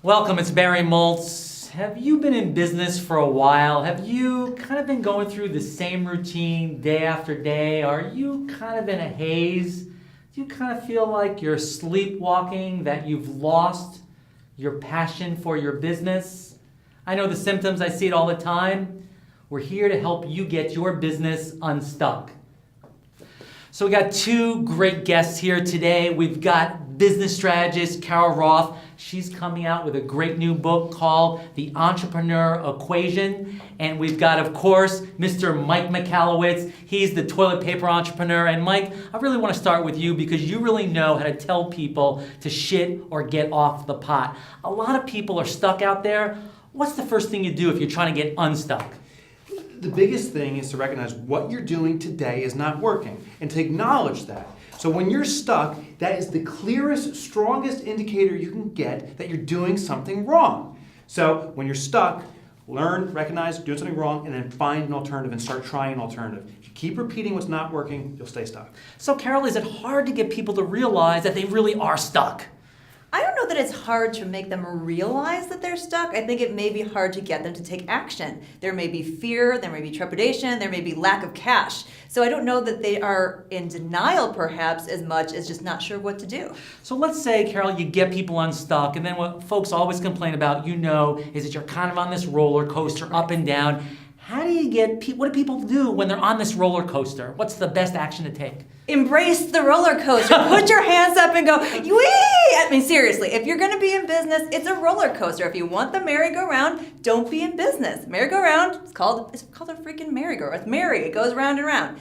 Welcome, it's Barry Moltz. Have you been in business for a while? Have you kind of been going through the same routine day after day? Are you kind of in a haze? Do you kind of feel like you're sleepwalking, that you've lost your passion for your business? I know the symptoms, I see it all the time. We're here to help you get your business unstuck. So we got two great guests here today. We've got business strategist Carol Roth. She's coming out with a great new book called The Entrepreneur Equation. And we've got, of course, Mr. Mike Michalowicz. He's the toilet paper entrepreneur. And Mike, I really want to start with you because you really know how to tell people to shit or get off the pot. A lot of people are stuck out there. What's the first thing you do if you're trying to get unstuck? The biggest thing is to recognize what you're doing today is not working and to acknowledge that. So when you're stuck, that is the clearest, strongest indicator you can get that you're doing something wrong. So when you're stuck, learn, recognize, doing something wrong, and then find an alternative and start trying an alternative. If you keep repeating what's not working, you'll stay stuck. So Carol, is it hard to get people to realize that they really are stuck? I don't know that it's hard to make them realize that they're stuck. I think it may be hard to get them to take action. There may be fear, there may be trepidation, there may be lack of cash. So I don't know that they are in denial perhaps as much as just not sure what to do. So let's say, Carol, you get people unstuck, and then what folks always complain about, is that you're kind of on this roller coaster up and down. How do you get what do people do when they're on this roller coaster? What's the best action to take? Embrace the roller coaster. Put your hands up and go, wee! I mean, seriously, if you're going to be in business, it's a roller coaster. If you want the merry-go-round, don't be in business. Merry-go-round, it's called a freaking merry-go-round. It's merry. It goes round and round.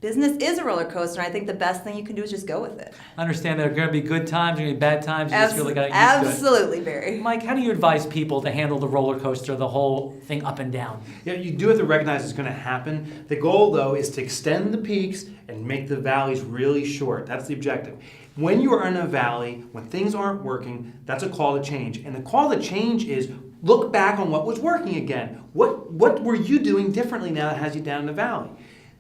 Business is a roller coaster, and I think the best thing you can do is just go with it. Understand there are going to be good times, there are going to be bad times. You just really got to use Absolutely, Barry. Mike, how do you advise people to handle the roller coaster, the whole thing up and down? Yeah, you do have to recognize it's going to happen. The goal, though, is to extend the peaks and make the valleys really short. That's the objective. When you are in a valley, when things aren't working, that's a call to change. And the call to change is look back on what was working again. What were you doing differently now that has you down in the valley?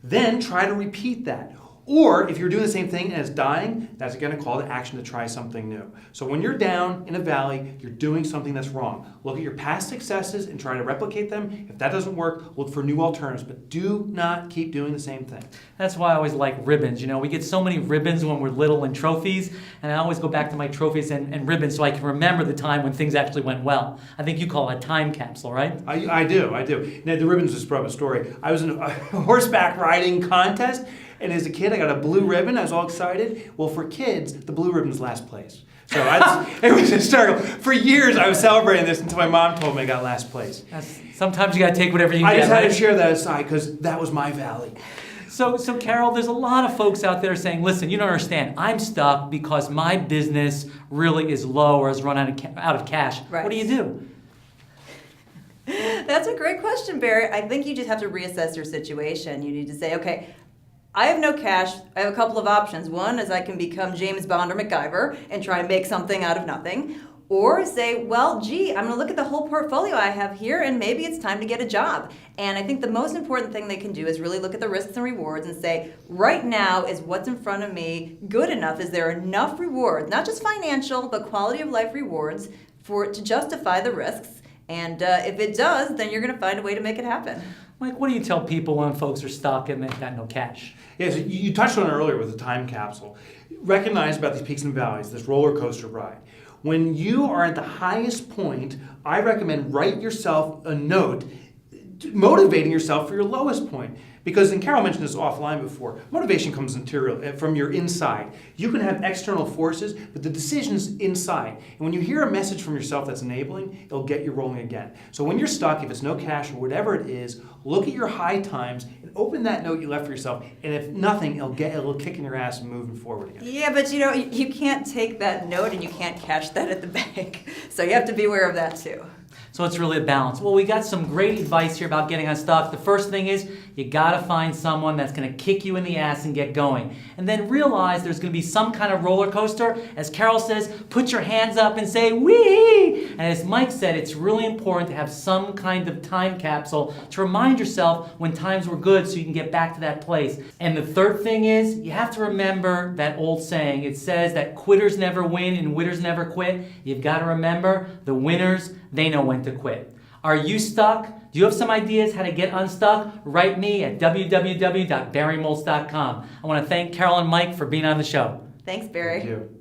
Then try to repeat that. Or if you're doing the same thing and it's dying, that's again a call to action to try something new. So when you're down in a valley, you're doing something that's wrong. Look at your past successes and try to replicate them. If that doesn't work, look for new alternatives, but do not keep doing the same thing. That's why I always like ribbons. We get so many ribbons when we're little and trophies, and I always go back to my trophies and ribbons so I can remember the time when things actually went well. I think you call it a time capsule, right? I do. Now, the ribbons just brought up a story. I was in a horseback riding contest, and as a kid, I got a blue ribbon. I was all excited. Well, for kids, the blue ribbon's last place. So it was hysterical. For years, I was celebrating this until my mom told me I got last place. Sometimes you got to take whatever you can get. I just had to share that aside because that was my valley. So Carol, there's a lot of folks out there saying, listen, you don't understand. I'm stuck because my business really is low or has run out of cash. Right. What do you do? That's a great question, Barry. I think you just have to reassess your situation. You need to say, okay, I have no cash. I have a couple of options. One is I can become James Bond or MacGyver and try and make something out of nothing. Or say, well, gee, I'm going to look at the whole portfolio I have here and maybe it's time to get a job. And I think the most important thing they can do is really look at the risks and rewards and say, right now is what's in front of me good enough? Is there enough rewards, not just financial, but quality of life rewards for it to justify the risks? And if it does, then you're going to find a way to make it happen. Mike, what do you tell people when folks are stuck and they've got no cash? Yes, you touched on it earlier with the time capsule. Recognize about these peaks and valleys, this roller coaster ride. When you are at the highest point, I recommend write yourself a note motivating yourself for your lowest point. Because, and Carol mentioned this offline before, motivation comes from your inside. You can have external forces, but the decision's inside. And when you hear a message from yourself that's enabling, it'll get you rolling again. So when you're stuck, if it's no cash or whatever it is, look at your high times and open that note you left for yourself. And if nothing, it'll kick in your ass and moving forward again. Yeah, but you can't take that note and you can't cash that at the bank. So you have to be aware of that too. So it's really a balance. Well, we got some great advice here about getting unstuck. The first thing is you gotta find someone that's gonna kick you in the ass and get going. And then realize there's gonna be some kind of roller coaster. As Carol says, put your hands up and say, wee! And as Mike said, it's really important to have some kind of time capsule to remind yourself when times were good so you can get back to that place. And the third thing is, you have to remember that old saying. It says that quitters never win and winners never quit. You've got to remember, the winners, they know when to quit. Are you stuck? Do you have some ideas how to get unstuck? Write me at www.barrymoltz.com. I want to thank Carol and Mike for being on the show. Thanks, Barry. Thank you.